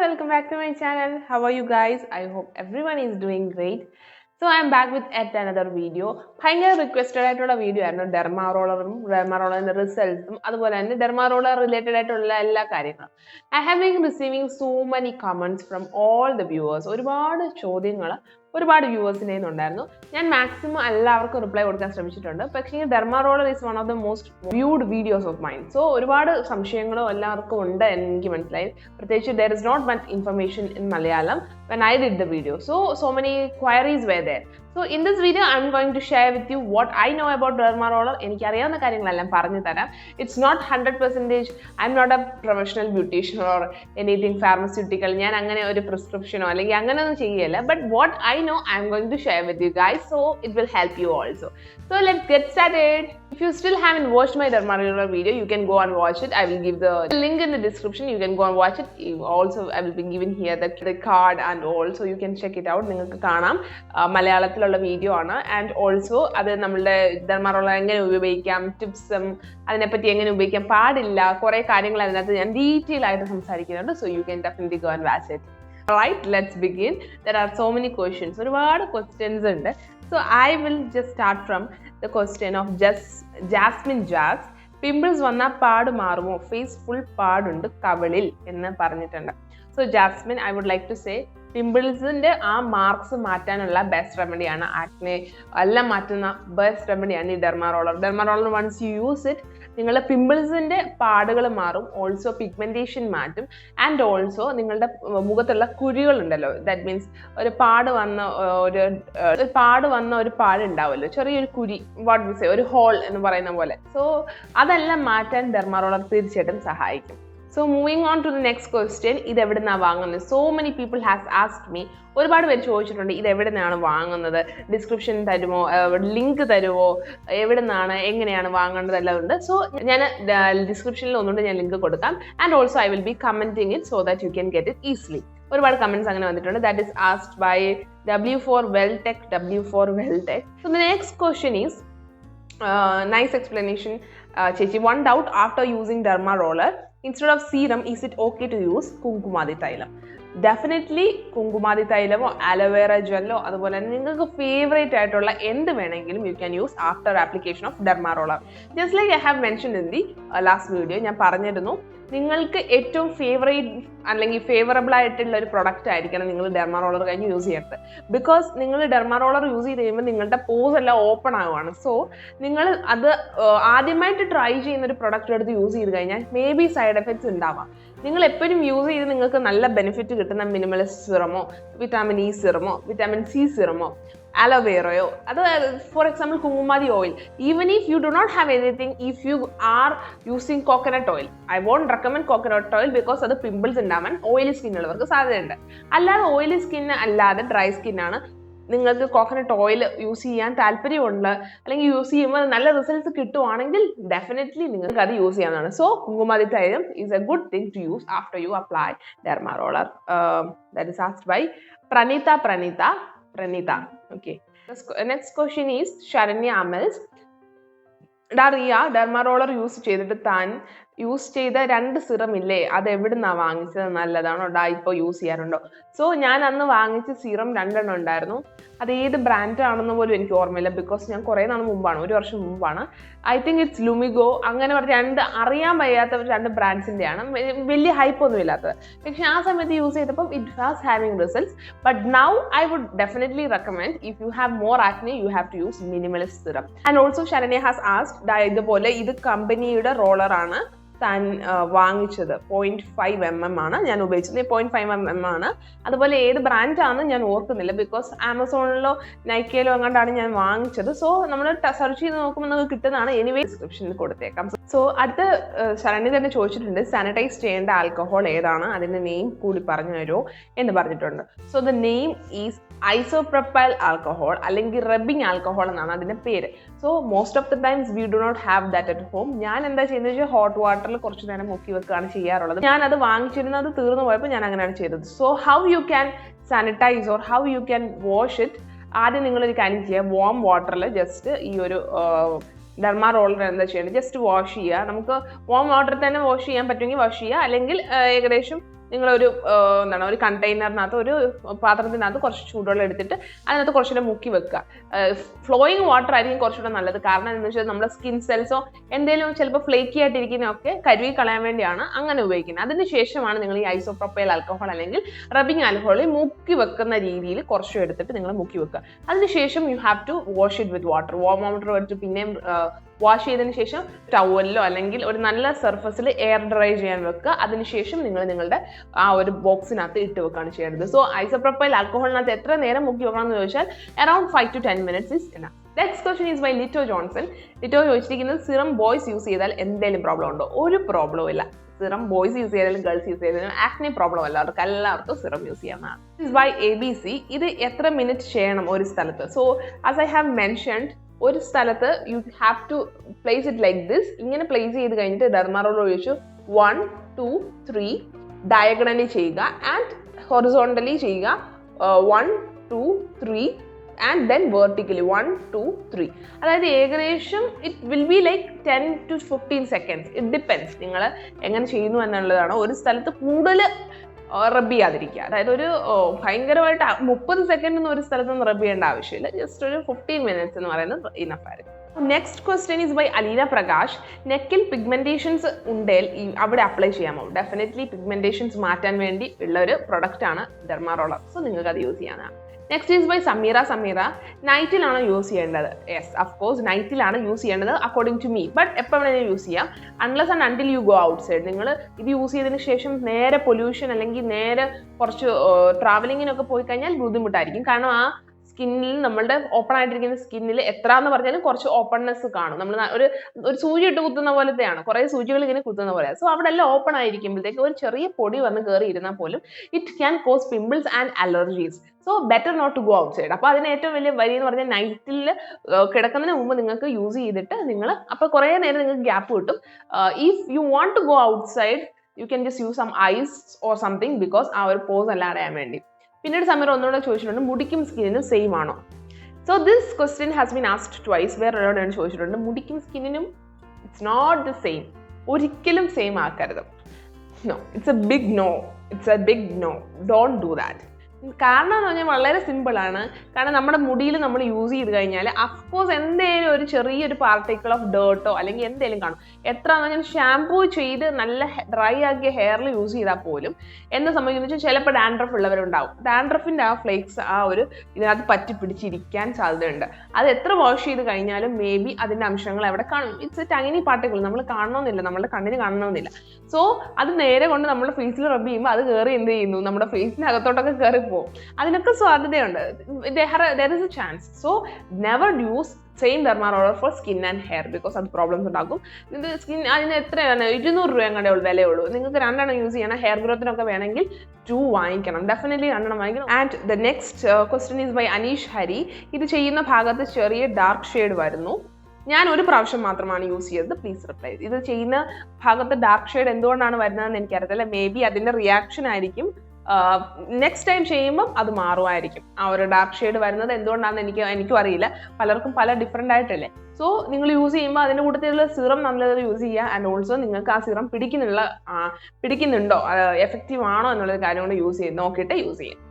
welcome back to my channel. How are you guys? I hope everyone is doing great. So I am back with yet another video. ഭയങ്കര requested ആയിട്ടുള്ള video ആയിരുന്നു Derma റോളറിന്റെ റിസൾട്ട്സും അതുപോലെ തന്നെ Derma roller related ആയിട്ടുള്ള എല്ലാ കാര്യങ്ങളും. I have been receiving so many comments from all the viewers. ഒരുപാട് ചോദ്യങ്ങൾ ഒരുപാട് വ്യൂവേഴ്സിൻ്റെ ഉണ്ടായിരുന്നു. ഞാൻ മാക്സിമം എല്ലാവർക്കും റിപ്ലൈ കൊടുക്കാൻ ശ്രമിച്ചിട്ടുണ്ട്. പക്ഷേ Derma roller is one of the most viewed videos of mind. So ഒരുപാട് സംശയങ്ങളും എല്ലാവർക്കും ഉണ്ട് എന്ന് എനിക്ക് മനസ്സിലായി. പ്രത്യേകിച്ച് there is not much information in Malayalam when I did the video. So many queries were there. So in this video I'm going to share with you what I know about Derma roller. എനിക്ക് അറിയാവുന്ന കാര്യങ്ങളെല്ലാം പറഞ്ഞു തരാം. It's not 100%. I'm not a professional beautician or anything pharmaceutical. ഞാൻ അങ്ങനെ ഒരു പ്രിസ്ക്രിപ്ഷനോ അല്ലെങ്കിൽ അങ്ങനെയൊന്നും ചെയ്യല്ല. But what I know I'm going to share with you guys. So it will help you also. So let's get started. If you still haven't watched my Derma roller video, you can go and watch it. I will give the link in the description. You can go and watch it. Also I will be giving here the card and also you can check it out. നിങ്ങൾക്ക് കാണാം മലയാളത്തിലുള്ള video ആണ്. And also അത് നമ്മളുടെ Derma roller എങ്ങനെ ഉപയോഗിക്കാം, ടിപ്സും അതിനെപ്പറ്റി എങ്ങനെ ഉപയോഗിക്കാൻ പാടില്ല, കുറേ കാര്യങ്ങൾ അതിനകത്ത് ഞാൻ ഡീറ്റെയിൽ ആയിട്ട് സംസാരിക്കുന്നുണ്ട്. So you can definitely go and watch it. Right, let's begin. There are so many questions. ഒരുപാട് questions ഉണ്ട്. So I will just start from the question of Jasmine Jax. Pimples വന്നാൽ പാട് മാറുമോ? ഫേസ് ഫുൾ പാടുണ്ട് കവിളിൽ എന്ന് പറഞ്ഞിട്ടുണ്ട്. So Jasmine, I would like to say പിമ്പിൾസിന്റെ ആ marks മാറ്റാനുള്ള ബെസ്റ്റ് റെമഡിയാണ്, ആക്നെ എല്ലാം മാറ്റുന്ന ബെസ്റ്റ് റെമഡിയാണ് ഈ derma roller. Once you use it നിങ്ങളുടെ പിമ്പിൾസിന്റെ പാടുകൾ മാറും, ഓൾസോ പിഗ്മെന്റേഷൻ മാറ്റും, ആൻഡ് ഓൾസോ നിങ്ങളുടെ മുഖത്തുള്ള കുഴികൾ ഉണ്ടല്ലോ, ദാറ്റ് മീൻസ് ഒരു പാട് വന്ന ഒരു പാട് ഉണ്ടാവുമല്ലോ, ചെറിയൊരു കുരി, വാട്ട് വി സേ, ഒരു ഹോൾ എന്ന് പറയുന്ന പോലെ. സോ അതെല്ലാം മാറ്റാൻ ഡെർമാ റോളർ തീർച്ചയായിട്ടും സഹായിക്കും. So moving on to the next question, ഇത് എവിടുന്നാണ് വാങ്ങുന്നത്? So many people has asked me. ഒരുപാട് പേര് ചോദിച്ചിട്ടുണ്ട് ഇത് എവിടെ നിന്നാണ് വാങ്ങുന്നത്, ഡിസ്ക്രിപ്ഷൻ തരുമോ, ലിങ്ക് തരുമോ, എവിടെ നിന്നാണ്, എങ്ങനെയാണ് വാങ്ങേണ്ടത് എല്ലാം ഉണ്ട്. സോ ഞാൻ ഡിസ്ക്രിപ്ഷനിൽ ഒന്നുകൊണ്ട് ഞാൻ ലിങ്ക് കൊടുക്കാം. And also I will be commenting it so that you can get it easily. ഒരുപാട് കമന്റ്സ് അങ്ങനെ വന്നിട്ടുണ്ട്. That is asked by W4 Welltech. So the next question is nice explanation ചേച്ചി. One doubt after using Derma roller instead of serum, is it okay to use Kumkumadi തൈലം? Definitely Kumkumadi തൈലമോ aloe vera ജെല്ലോ അതുപോലെ തന്നെ നിങ്ങൾക്ക് favourite ആയിട്ടുള്ള എന്ത് വേണമെങ്കിലും you can use after application of Derma roller. Just like I have mentioned in the last video, ഞാൻ പറഞ്ഞിരുന്നു നിങ്ങൾക്ക് ഏറ്റവും അല്ലെങ്കിൽ ഫേവറബിൾ ആയിട്ടുള്ള ഒരു പ്രൊഡക്റ്റ് ആയിരിക്കണം നിങ്ങൾ ഡെർമാ റോളർ കഴിഞ്ഞ് യൂസ് ചെയ്യരുത്. ബിക്കോസ് നിങ്ങൾ ഡെർമാ റോളർ യൂസ് ചെയ്ത് കഴിയുമ്പോൾ നിങ്ങളുടെ പോസ് എല്ലാം ഓപ്പൺ ആവുകയാണ്. സോ നിങ്ങൾ അത് ആദ്യമായിട്ട് ട്രൈ ചെയ്യുന്ന ഒരു പ്രൊഡക്റ്റ് എടുത്ത് യൂസ് ചെയ്ത് കഴിഞ്ഞാൽ മേ ബി സൈഡ് എഫക്ട്സ് ഉണ്ടാവാം. നിങ്ങൾ എപ്പോഴും യൂസ് ചെയ്ത് നിങ്ങൾക്ക് നല്ല ബെനിഫിറ്റ് കിട്ടുന്ന മിനിമലിസ്റ്റ് സിറമോ, വിറ്റാമിൻ ഇ സിറമോ, വിറ്റാമിൻ സി സിറമോ, അലോവേറയോ, അത് for example Kumkumadi oil, even if you do not have anything, if you are using coconut oil, I won't recommend coconut oil because അത് പിമ്പിൾസ് ഉണ്ടാവാൻ ഓയിലി സ്കിന്നുള്ളവർക്ക് സാധ്യതയുണ്ട്. അല്ലാതെ ഓയിലി സ്കിൻ അല്ലാതെ ഡ്രൈ സ്കിന്നാണ് നിങ്ങൾക്ക് കോക്കനട്ട് ഓയിൽ യൂസ് ചെയ്യാൻ താല്പര്യമുണ്ട് അല്ലെങ്കിൽ യൂസ് ചെയ്യുമ്പോൾ നല്ല റിസൾട്ട്സ് കിട്ടുവാണെങ്കിൽ ഡെഫിനറ്റ്ലി നിങ്ങൾക്ക് അത് യൂസ് ചെയ്യാവുന്നതാണ്. So Kumkumadi thailam is a good thing to use after you apply derma roller. That is asked by Pranita. Okay. Next question is Sharanya Amels. Daria, derma roller use ചെയ്തിട്ട് താൻ use ചെയ്ത 2 serum ഇല്ലേ, അത് എവിടുന്നാണ് വാങ്ങിച്ചത്, നല്ലതാണോ, ഇപ്പോൾ യൂസ് ചെയ്യാറുണ്ടോ? സോ ഞാൻ അന്ന് വാങ്ങിച്ച സിറം 2 ഉണ്ടായിരുന്നു. അത് ഏത് ബ്രാൻഡ് ആണെന്ന് പോലും എനിക്ക് ഓർമ്മയില്ല ബിക്കോസ് ഞാൻ കുറേ നാൾ മുമ്പാണ്, 1 വർഷം മുമ്പാണ്. ഐ തിങ്ക് ഇറ്റ്സ് ലുമിഗോ, അങ്ങനെ അറിയാൻ വയ്യാത്ത 2 ബ്രാൻഡ്സിൻ്റെയാണ്, വലിയ ഹൈപ്പ് ഒന്നും ഇല്ലാത്തത്. പക്ഷെ ആ സമയത്ത് യൂസ് ചെയ്തപ്പോൾ it was having results. But now I would definitely recommend if you have more acne you have to use Minimalist serum. And also Sharanya has asked ഇതുപോലെ ഇത് കമ്പനിയുടെ റോളറാണ് താൻ വാങ്ങിച്ചത്, 0.5 mm ആണ് ഞാൻ ഉപയോഗിച്ചത്, 0.5 mm ആണ്. അതുപോലെ ഏത് ബ്രാൻഡാണെന്ന് ഞാൻ ഓർക്കുന്നില്ല ബിക്കോസ് ആമസോണിലോ നൈക്കയിലോ അങ്ങോട്ടാണ് ഞാൻ വാങ്ങിച്ചത്. സോ നമ്മൾ സെർച്ച് ചെയ്ത് നോക്കുമ്പോൾ നമുക്ക് കിട്ടുന്നതാണ്. എനിവേ ഡിസ്ക്രിപ്ഷനിൽ കൊടുത്തേക്കാം. സോ അടുത്ത ശരണ്യ തന്നെ ചോദിച്ചിട്ടുണ്ട് സാനിറ്റൈസ് ചെയ്യേണ്ട ആൽക്കഹോൾ ഏതാണ്, അതിൻ്റെ നെയിം കൂടി പറഞ്ഞു തരുമോ എന്ന് പറഞ്ഞിട്ടുണ്ട്. So the name is isopropyl alcohol അല്ലെങ്കിൽ റബ്ബിംഗ് ആൽക്കഹോൾ എന്നാണ് അതിൻ്റെ പേര്. So most of the times we do not have that at home. ഞാൻ എന്താ ചെയ്യുന്നത് വെച്ചാൽ ഹോട്ട് വാട്ടറിൽ കുറച്ച് നേരം മുക്കി വെക്കുകയാണ് ചെയ്യാറുള്ളത്. ഞാൻ അത് വാങ്ങിച്ചിരുന്നത് തീർന്നു പോയപ്പോൾ ഞാൻ അങ്ങനെയാണ് ചെയ്തത്. So how you can sanitise or how you can wash it, ആദ്യം നിങ്ങളൊരു കാര്യം ചെയ്യുക, വാം വാട്ടറിൽ ജസ്റ്റ് ഈ ഒരു ഡെർമാ റോളർ എന്താ ചെയ്യേണ്ടത്, ജസ്റ്റ് വാഷ് ചെയ്യുക. നമുക്ക് വാം വാട്ടറിൽ തന്നെ വാഷ് ചെയ്യാൻ പറ്റുമെങ്കിൽ വാഷ് ചെയ്യുക, അല്ലെങ്കിൽ ഏകദേശം നിങ്ങളൊരു എന്താണ് ഒരു കണ്ടെയ്നറിനകത്ത് ഒരു പാത്രത്തിനകത്ത് കുറച്ച് ചൂടുവെള്ളം എടുത്തിട്ട് അതിനകത്ത് കുറച്ചുകൂടെ മുക്കി വെക്കുക. ഫ്ലോയിങ് വാട്ടർ ആയിരിക്കും കുറച്ചുകൂടെ നല്ലത്. കാരണം എന്താണെന്ന് വെച്ചാൽ നമ്മുടെ സ്കിൻ സെൽസോ എന്തെങ്കിലും ചിലപ്പോൾ ഫ്ലേക്കി ആയിട്ടിരിക്കുന്നതൊക്കെ കഴുകി കളയാൻ വേണ്ടിയാണ് അങ്ങനെ ഉപയോഗിക്കുന്നത്. അതിനുശേഷമാണ് നിങ്ങൾ ഈ ഐസോപ്രോപ്പൈൽ ആൽക്കഹോൾ അല്ലെങ്കിൽ റബ്ബിംഗ് ആൽക്കഹോൾ മുക്കി വെക്കുന്ന രീതിയിൽ കുറച്ചും എടുത്തിട്ട് നിങ്ങൾ മുക്കി വെക്കുക. അതിനുശേഷം you have to wash it with water. Warm water എടുത്ത് പിന്നെയും വാഷ് ചെയ്തതിന് ശേഷം ടവലിലോ അല്ലെങ്കിൽ ഒരു നല്ല സർഫസിൽ എയർ ഡ്രൈ ചെയ്യാൻ വെക്കുക. അതിനുശേഷം നിങ്ങൾ നിങ്ങളുടെ ആ ഒരു ബോക്സിനകത്ത് ഇട്ട് വെക്കുകയാണ് ചെയ്യേണ്ടത്. സോ ഐസോപ്രോപ്പൈൽ ആൽക്കഹോളിനകത്ത് എത്ര നേരം മുക്കി വെക്കണം എന്ന് ചോദിച്ചാൽ around 5 to 10 minutes is enough. Next question is by Lito Johnson. Lito ചോദിച്ചിരിക്കുന്നത് സിറം ബോയ്സ് യൂസ് ചെയ്താൽ എന്തെങ്കിലും പ്രോബ്ലം ഉണ്ടോ? ഒരു പ്രോബ്ലവും ഇല്ല. സിറം ബോയ്സ് യൂസ് ചെയ്താലും ഗേൾസ് യൂസ് ചെയ്താലും ആക്നെ പ്രോബ്ലം അല്ല, അവർക്ക് എല്ലാവർക്കും സിറം യൂസ് ചെയ്യാവുന്നതാണ്. This by ABC. ഇത് എത്ര മിനിറ്റ് ചെയ്യണം ഒരു സ്ഥലത്ത്? So as I have mentioned, ഒരു സ്ഥലത്ത് you have to place it like this. ഇങ്ങനെ പ്ലേസ് ചെയ്ത് കഴിഞ്ഞിട്ട് ഡെർമാറോൾ ഒഴിച്ചു 1 2 3 ഡയഗണലി ചെയ്യുക ആൻഡ് ഹൊറിസോണ്ടലി ചെയ്യുക 1 2 3 ആൻഡ് ദെൻ വെർട്ടിക്കലി 1 2 3. അതായത് ഏകദേശം it will be like 10 to 15 seconds. It depends നിങ്ങൾ എങ്ങനെ ചെയ്യുന്നു എന്നുള്ളതാണ്. ഒരു സ്ഥലത്ത് കൂടുതൽ റബ്ബ് ചെയ്യാതിരിക്കുക. അതായത് ഒരു ഭയങ്കരമായിട്ട് 30 സെക്കൻഡ് ഒന്നും ഒരു സ്ഥലത്തൊന്നും റബ്ബ് ചെയ്യേണ്ട ആവശ്യമില്ല. ജസ്റ്റ് ഒരു 15 minutes എന്ന് പറയുന്നത് ഇനഫ് ആയിരിക്കും. Next question is by Aleena Prakash. നെക്കിൽ പിഗ്മെന്റേഷൻസ് ഉണ്ടെങ്കിൽ അവിടെ അപ്ലൈ ചെയ്യാമോ? ഡെഫിനറ്റ്ലി പിഗ്മെന്റേഷൻസ് മാറ്റാൻ വേണ്ടി ഉള്ള ഒരു പ്രൊഡക്റ്റ് ആണ് ഡെർമാ റോളർ. സോ നിങ്ങൾക്ക് അത് യൂസ് ചെയ്യാനാണ്. Next is by Sameera. നൈറ്റിലാണ് യൂസ് ചെയ്യേണ്ടത്? യെസ്, അഫ്കോഴ്സ് നൈറ്റിലാണ് യൂസ് ചെയ്യേണ്ടത് അക്കോർഡിംഗ് ടു മീ. ബട്ട് എപ്പോൾ വേണമെങ്കിലും യൂസ് ചെയ്യാം, unless and until you go outside. നിങ്ങൾ ഇത് യൂസ് ചെയ്തതിന് ശേഷം നേരെ പൊല്യൂഷൻ അല്ലെങ്കിൽ നേരെ കുറച്ച് ട്രാവലിങ്ങിനൊക്കെ പോയി കഴിഞ്ഞാൽ ബുദ്ധിമുട്ടായിരിക്കും. കാരണം ആ സ്കിന്നിൽ നമ്മളുടെ ഓപ്പൺ ആയിട്ടിരിക്കുന്ന സ്കിന്നിൽ എത്ര എന്ന് പറഞ്ഞാലും കുറച്ച് ഓപ്പൺനെസ് കാണും. നമ്മൾ ഒരു സൂചി ഇട്ട് കുത്തുന്ന പോലത്തെയാണ്, കുറേ സൂചികൾ ഇങ്ങനെ കുത്തുന്ന പോലെ. സോ അവിടെ എല്ലാം ഓപ്പൺ ആയിരിക്കുമ്പോഴത്തേക്ക് ഒരു ചെറിയ പൊടി വന്ന് കയറി ഇരുന്നാൽ പോലും it can cause pimples and allergies. So better not to go outside. അപ്പോൾ അതിന് ഏറ്റവും വലിയ വഴി എന്ന് പറഞ്ഞാൽ നൈറ്റിൽ കിടക്കുന്നതിന് മുമ്പ് നിങ്ങൾക്ക് യൂസ് ചെയ്തിട്ട് നിങ്ങൾ അപ്പോൾ കുറേ നേരം നിങ്ങൾക്ക് ഗ്യാപ്പ് കിട്ടും. If you want to go outside you can just use some ice or something because ആ ഒരു പോസ് അല്ലാതെ ചെയ്യാൻ വേണ്ടി. പിന്നീട് സമീർ ഒന്നുകൂടെ ചോദിച്ചിട്ടുണ്ട്, മുടിക്കും സ്കിന്നിനും സെയിം ആണോ? So this question has been asked twice. വേറൊരാളോട് ചോദിച്ചിട്ടുണ്ട്. മുടിക്കും സ്കിന്നിനും ഇറ്റ്സ് നോട്ട് ദ സെയിം. ഒരിക്കലും സെയിം ആക്കരുത്. No, it's a big no. It's a big no. Don't do that. കാരണം എന്ന് പറഞ്ഞാൽ വളരെ സിമ്പിളാണ്. കാരണം നമ്മുടെ മുടിയിൽ നമ്മൾ യൂസ് ചെയ്ത് കഴിഞ്ഞാൽ അഫ്കോഴ്സ് എന്തെങ്കിലും ഒരു ചെറിയൊരു പാർട്ടിക്കിൾ ഓഫ് ഡേർട്ടോ അല്ലെങ്കിൽ എന്തെങ്കിലും കാണും. എത്ര ഞാൻ ഷാംപൂ ചെയ്ത് നല്ല ഡ്രൈ ആക്കിയ ഹെയറിൽ യൂസ് ചെയ്താൽ പോലും എന്ന് സംഭവിക്കുന്ന വെച്ചാൽ ചിലപ്പോൾ ഡാൻഡ്രഫ് ഉള്ളവരുണ്ടാവും. ഡാൻഡ്രഫിൻ്റെ ആ ഫ്ലേക്സ് ആ ഒരു ഇതിനകത്ത് പറ്റി പിടിച്ചിരിക്കാൻ സാധ്യതയുണ്ട്. അത് എത്ര വാഷ് ചെയ്ത് കഴിഞ്ഞാലും മേ ബി അതിൻ്റെ അംശങ്ങൾ അവിടെ കാണും. It's A tiny particle. നമ്മൾ കാണണമെന്നില്ല, നമ്മുടെ കണ്ണിന് കാണണമെന്നില്ല. സോ അത് നേരെ കൊണ്ട് നമ്മുടെ ഫേസിൽ റബ്ബ് ചെയ്യുമ്പോൾ അത് കയറി എന്ത് ചെയ്യുന്നു, നമ്മുടെ ഫേസിനകത്തോട്ടൊക്കെ കയറി പോകും. അതിനൊക്കെ സാധ്യതയുണ്ട്. there is a chance. So never use same derma roller for skin and hair because അത് പ്രോബ്ലംസ് ഉണ്ടാക്കും. ഇത് സ്കിൻ അതിന് എത്രയാണ് 200 രൂപ കണ്ടേ വിലയുള്ളൂ. നിങ്ങൾക്ക് 2 എണ്ണം യൂസ് ചെയ്യണം. ഹെയർ ഗ്രോത്തിനൊക്കെ വേണമെങ്കിൽ 2 വാങ്ങിക്കണം. ഡെഫിനറ്റ്ലി 2 എണ്ണം വാങ്ങിക്കണം. And the next question is by Aneesh Hari. ഇത് ചെയ്യുന്ന ഭാഗത്ത് ചെറിയ ഡാർക്ക് ഷെയ്ഡ് വരുന്നു. ഞാൻ ഒരു പ്രാവശ്യം മാത്രമാണ് യൂസ് ചെയ്തത്. Please reply. ഇത് ചെയ്യുന്ന ഭാഗത്ത് ഡാർക്ക് ഷെയ്ഡ് എന്തുകൊണ്ടാണ് വരുന്നതെന്ന് എനിക്കറിയത്തില്ല. മേ ബി അതിൻ്റെ റിയാക്ഷൻ ആയിരിക്കും. നെക്സ്റ്റ് ടൈം ചെയ്യുമ്പോൾ അത് മാറുമായിരിക്കും. ആ ഒരു ഡാർക്ക് ഷെയ്ഡ് വരുന്നത് എന്തുകൊണ്ടാണെന്ന് എനിക്കും അറിയില്ല. പലർക്കും പല ഡിഫറെൻ്റ് ആയിട്ടല്ലേ. സോ നിങ്ങൾ യൂസ് ചെയ്യുമ്പോൾ അതിൻ്റെ കൂട്ടത്തിലുള്ള സിറം നല്ലത് യൂസ് ചെയ്യുക. ആൻഡ് ഓൾസോ നിങ്ങൾക്ക് ആ സിറം പിടിക്കുന്നുണ്ടോ, എഫക്റ്റീവ് ആണോ എന്നുള്ളൊരു കാര്യം കൊണ്ട് യൂസ് ചെയ്ത് നോക്കിയിട്ട് യൂസ് ചെയ്യാം.